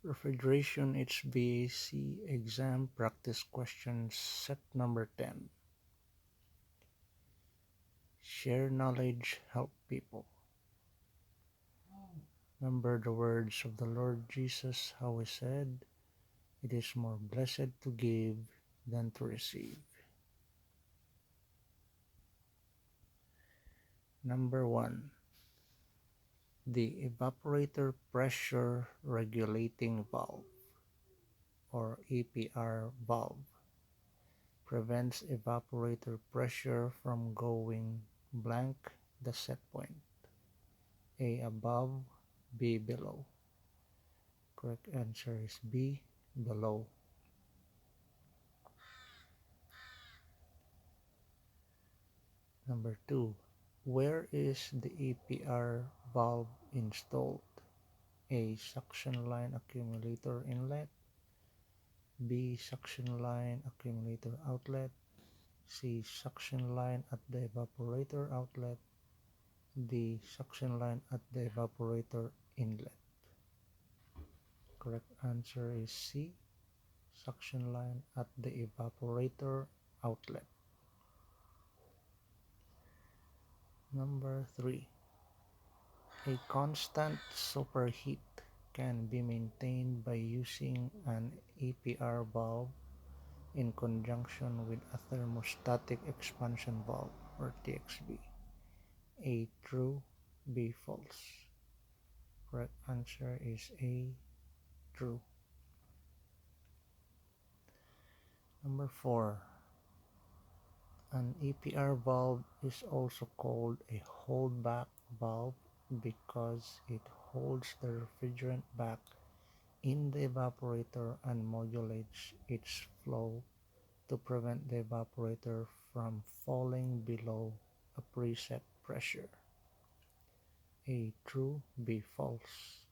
Refrigeration HVAC exam practice questions set number 10. Share knowledge, help people. Remember the words of the Lord Jesus, how he said, "It is more blessed to give than to receive." Number 1. The evaporator pressure regulating valve, or EPR valve, prevents evaporator pressure from going blank the set point. A, above, B, below. Correct answer is B, below. Number 2. Where is the EPR valve installed? A, suction line accumulator inlet. B, suction line accumulator outlet. C, suction line at the evaporator outlet. D, suction line at the evaporator inlet. Correct answer is C, suction line at the evaporator outlet. Number 3. A constant superheat can be maintained by using an EPR valve in conjunction with a thermostatic expansion valve, or TXV. A, true. B, false. Correct answer is A, true. Number 4. An EPR valve is also called a holdback valve because it holds the refrigerant back in the evaporator and modulates its flow to prevent the evaporator from falling below a preset pressure. A, true. B, false.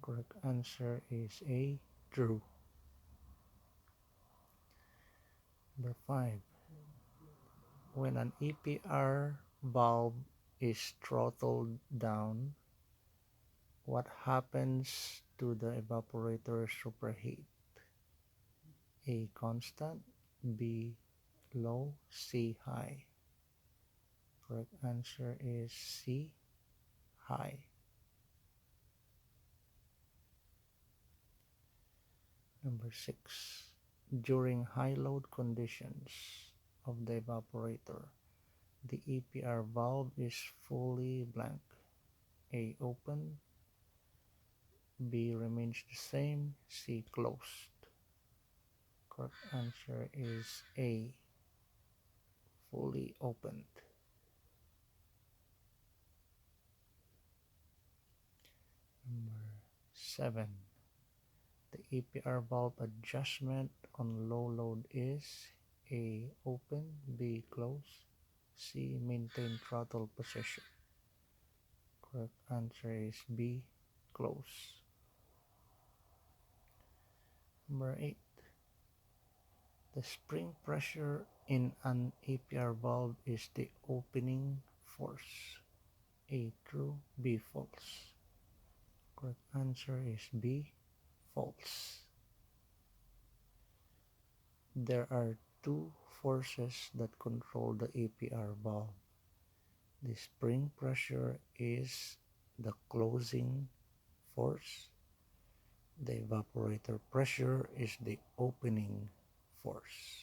Correct answer is A, true. Number 5. When an EPR valve is throttled down, what happens to the evaporator superheat? A, constant. B, low. C, high. Correct answer is C, high. Number 6. During high load conditions of the evaporator, the EPR valve is fully blank. A, open. B, remains the same. C, closed. Correct answer is A, fully opened. Number 7. The EPR valve adjustment on low load is A, open. B, close. C, maintain throttle position. Correct answer is B, close. Number 8. The spring pressure in an EPR valve is the opening force. A, true. B, false. Correct answer is B, false. There are two forces that control the EPR valve. The spring pressure is the closing force. The evaporator pressure is the opening force.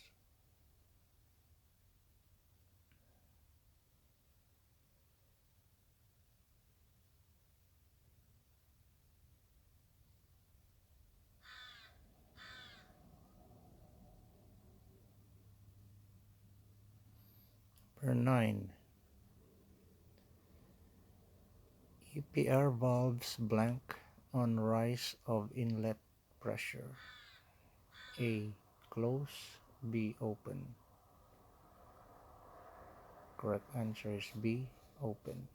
Number 9. EPR valves blank on rise of inlet pressure. A, close. B, open. Correct answer is B, open.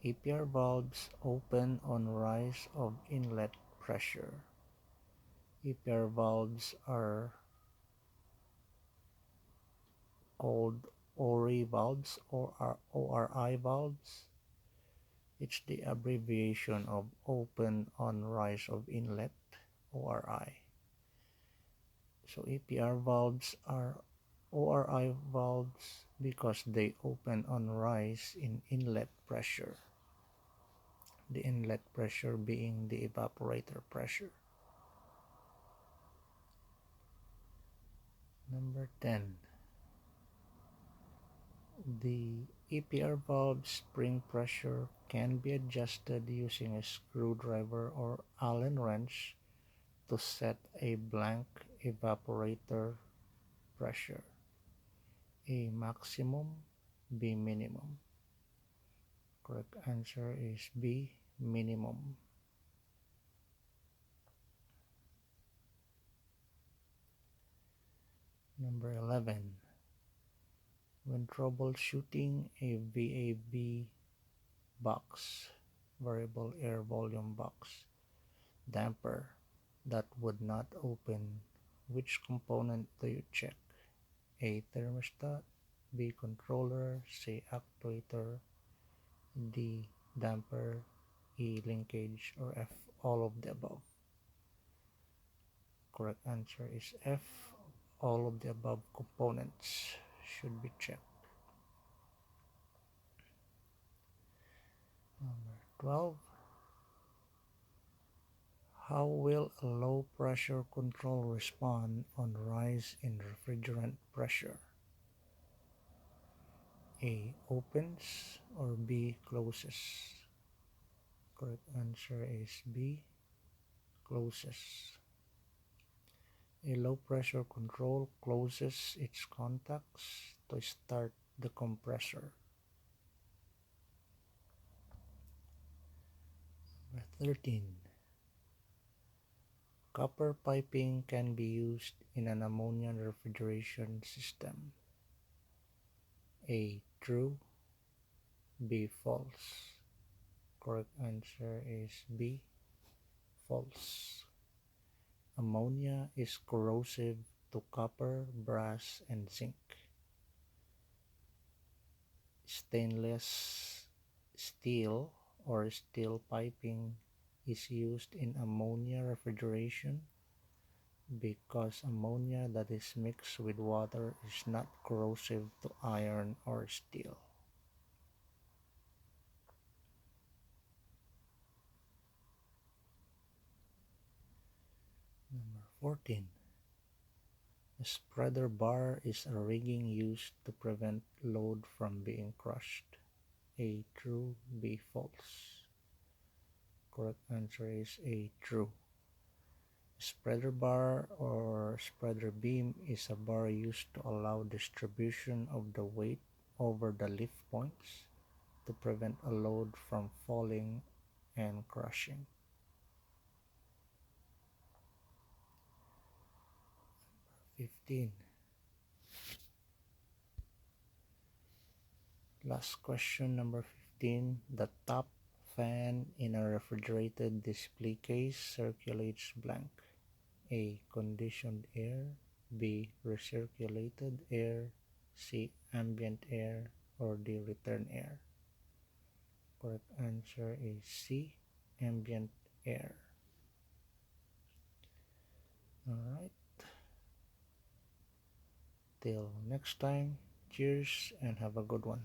EPR valves open on rise of inlet pressure. EPR valves are called ORI valves or ORI valves. It's the abbreviation of open on rise of inlet, ORI. So APR valves are ORI valves because they open on rise in inlet pressure, the inlet pressure being the evaporator pressure. Number 10. The APR valve spring pressure can be adjusted using a screwdriver or Allen wrench to set a blank evaporator pressure. A maximum, B minimum. Correct answer is B minimum. Number 11. When troubleshooting a VAV box, variable air volume box, damper that would not open, which component do you check? A thermostat, B controller, C actuator, D damper, E linkage, or F all of the above? Correct answer is F. All of the above components should be checked. Number 12. How will a low pressure control respond on rise in refrigerant pressure? A opens or B closes? Correct answer is B closes. A low pressure control closes its contacts to start the compressor. Number 13. Copper piping can be used in an ammonia refrigeration system. A true, B false. Correct answer is B false. Ammonia is corrosive to copper, brass, and zinc. Stainless steel or steel piping is used in ammonia refrigeration because ammonia that is mixed with water is not corrosive to iron or steel. Number 14. A spreader bar is a rigging used to prevent load from being crushed. A true, B false. Correct answer is A true. Spreader bar or spreader beam is a bar used to allow distribution of the weight over the lift points to prevent a load from falling and crushing. 15. Last question, number 15. The top fan in a refrigerated display case circulates blank. A. Conditioned air, B. Recirculated air, C. Ambient air, or D. Return air? Correct answer is C. Ambient air. Alright. Till next time, cheers and have a good one.